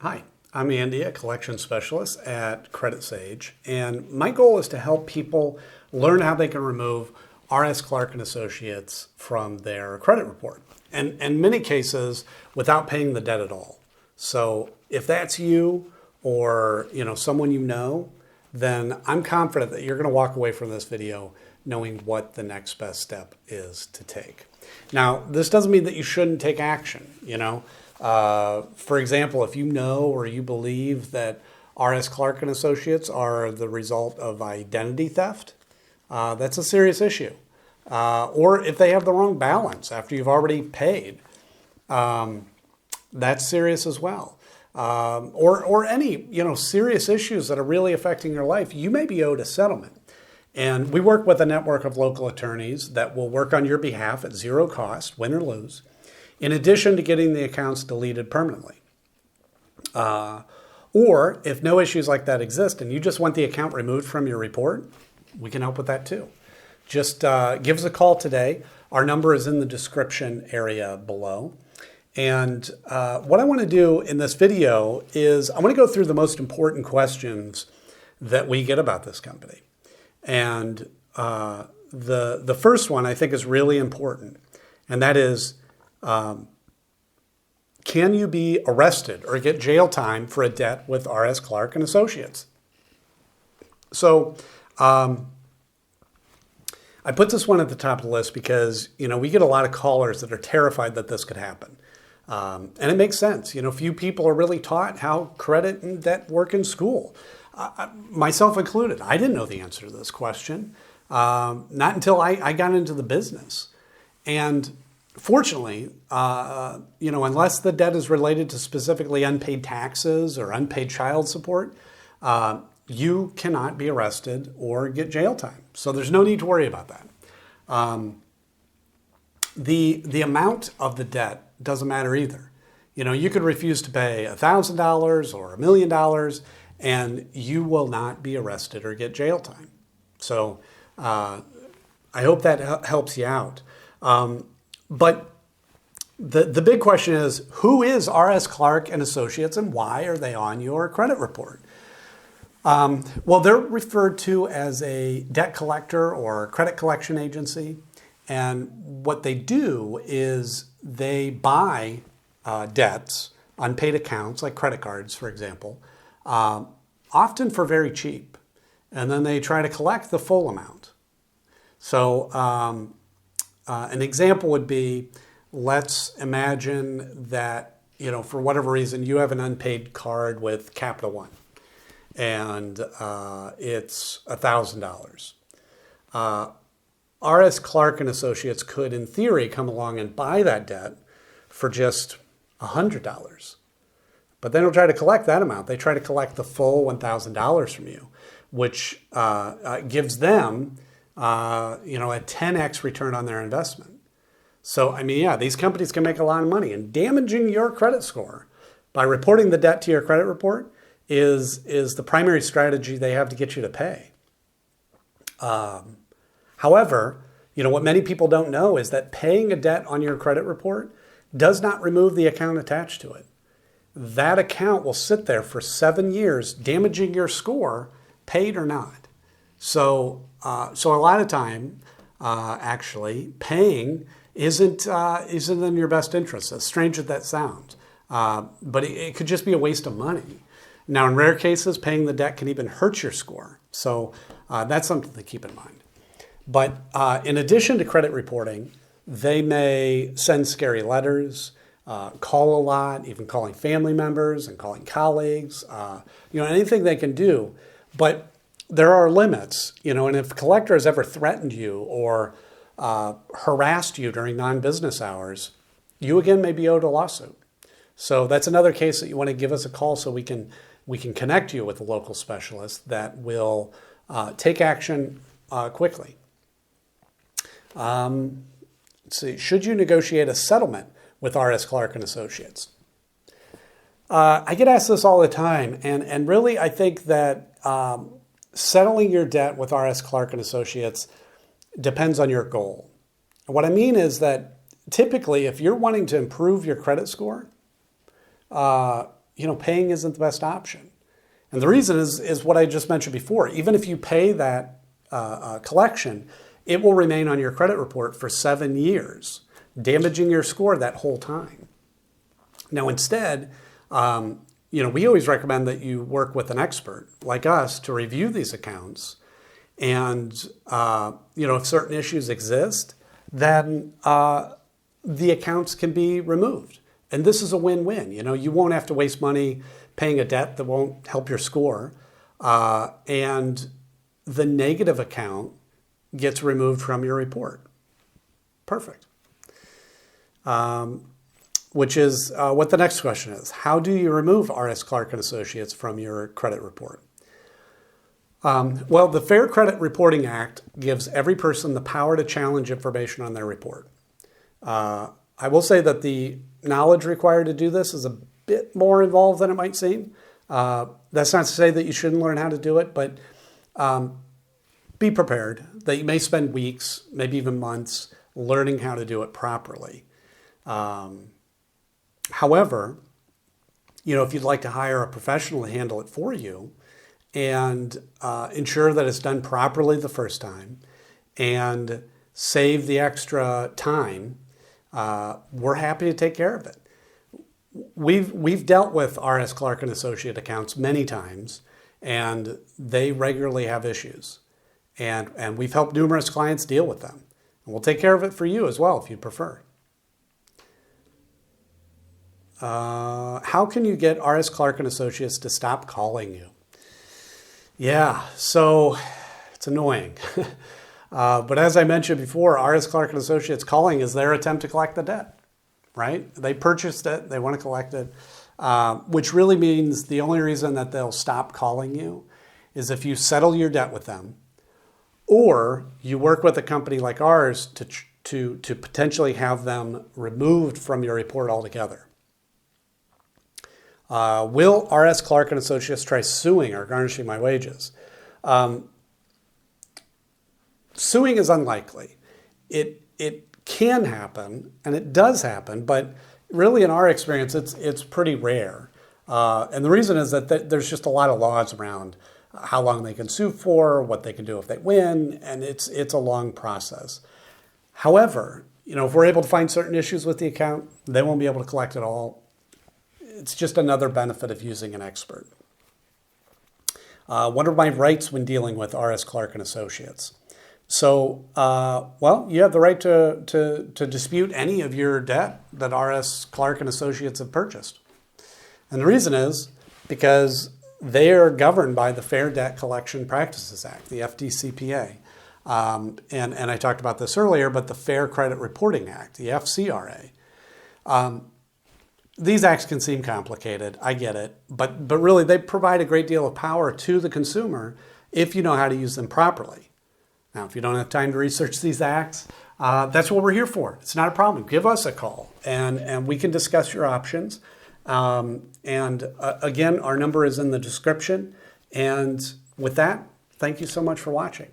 Hi, I'm Andy, a collection specialist at CreditSage, and my goal is to help people learn how they can remove R.S. Clark and Associates from their credit report, and in many cases without paying the debt at all. So if that's you or someone you know, then I'm confident that you're going to walk away from this video knowing what the next best step is to take. Now, this doesn't mean that you shouldn't take action, For example, if you know or you believe that R.S. Clark and Associates are the result of identity theft, that's a serious issue. Or if they have the wrong balance after you've already paid, that's serious as well. Or any serious issues that are really affecting your life, you may be owed a settlement. And we work with a network of local attorneys that will work on your behalf at zero cost, win or lose, in addition to getting the accounts deleted permanently. Or if no issues like that exist and you just want the account removed from your report, we can help with that too. Just give us a call today. Our number is in the description area below. And what I want to do in this video is I want to go through the most important questions that we get about this company. And the first one I think is really important, and that is, can you be arrested or get jail time for a debt with R.S. Clark and Associates? So I put this one at the top of the list because, we get a lot of callers that are terrified that this could happen. And it makes sense. Few people are really taught how credit and debt work in school, myself included. I didn't know the answer to this question, not until I got into the business. And fortunately, unless the debt is related to specifically unpaid taxes or unpaid child support, you cannot be arrested or get jail time. So there's no need to worry about that. The amount of the debt doesn't matter either. You could refuse to pay $1,000 or $1 million and you will not be arrested or get jail time. So I hope that helps you out. But the big question is, who is R.S. Clark and Associates and why are they on your credit report? Well, they're referred to as a debt collector or credit collection agency. And what they do is they buy debts, unpaid accounts like credit cards, for example, often for very cheap. And then they try to collect the full amount. So an example would be, let's imagine that, for whatever reason, you have an unpaid card with Capital One and it's $1,000. R.S. Clark and Associates could, in theory, come along and buy that debt for just $100. But they don't try to collect that amount. They try to collect the full $1,000 from you, which gives them a 10x return on their investment. So, these companies can make a lot of money. And damaging your credit score by reporting the debt to your credit report is the primary strategy they have to get you to pay. However, what many people don't know is that paying a debt on your credit report does not remove the account attached to it. That account will sit there for 7 years, damaging your score, paid or not. So a lot of time, actually, paying isn't in your best interest, as strange as that sounds. But it could just be a waste of money. Now, in rare cases, paying the debt can even hurt your score. So that's something to keep in mind. But in addition to credit reporting, they may send scary letters, call a lot, even calling family members and calling colleagues, anything they can do. But there are limits, and if a collector has ever threatened you or harassed you during non-business hours, you again may be owed a lawsuit. So that's another case that you want to give us a call so we can connect you with a local specialist that will take action quickly. Let's see, should you negotiate a settlement with R.S. Clark and Associates? I get asked this all the time, and really I think that settling your debt with R.S. Clark and Associates depends on your goal. And what I mean is that typically if you're wanting to improve your credit score, paying isn't the best option. And the reason is what I just mentioned before. Even if you pay that collection, it will remain on your credit report for 7 years, damaging your score that whole time. Now, instead, we always recommend that you work with an expert like us to review these accounts. And, if certain issues exist, then the accounts can be removed. And this is a win-win. You won't have to waste money paying a debt that won't help your score. And the negative account gets removed from your report. Perfect. Which is what the next question is. How do you remove R.S. Clark and Associates from your credit report? Well, the Fair Credit Reporting Act gives every person the power to challenge information on their report. I will say that the knowledge required to do this is a bit more involved than it might seem. That's not to say that you shouldn't learn how to do it, but be prepared that you may spend weeks, maybe even months, learning how to do it properly. However, if you'd like to hire a professional to handle it for you and ensure that it's done properly the first time and save the extra time, we're happy to take care of it. We've dealt with R.S. Clark and Associate accounts many times, and they regularly have issues. And we've helped numerous clients deal with them. And we'll take care of it for you as well if you prefer. How can you get R.S. Clark and Associates to stop calling you? Yeah, so it's annoying. But as I mentioned before, R.S. Clark and Associates calling is their attempt to collect the debt, right? They purchased it, they want to collect it, which really means the only reason that they'll stop calling you is if you settle your debt with them, or you work with a company like ours to potentially have them removed from your report altogether. Will R.S. Clark and Associates try suing or garnishing my wages? Suing is unlikely. It can happen, and it does happen, but really in our experience, it's pretty rare. And the reason is that there's just a lot of laws around how long they can sue for, what they can do if they win, and it's a long process. However, if we're able to find certain issues with the account, they won't be able to collect it all. It's just another benefit of using an expert. What are my rights when dealing with R.S. Clark and Associates? So, you have the right to dispute any of your debt that R.S. Clark and Associates have purchased. And the reason is because they are governed by the Fair Debt Collection Practices Act, the FDCPA. And I talked about this earlier, but the Fair Credit Reporting Act, the FCRA. These acts can seem complicated, I get it, but really they provide a great deal of power to the consumer if you know how to use them properly. Now, if you don't have time to research these acts, that's what we're here for. It's not a problem. Give us a call, and we can discuss your options. Again, our number is in the description. And with that, thank you so much for watching.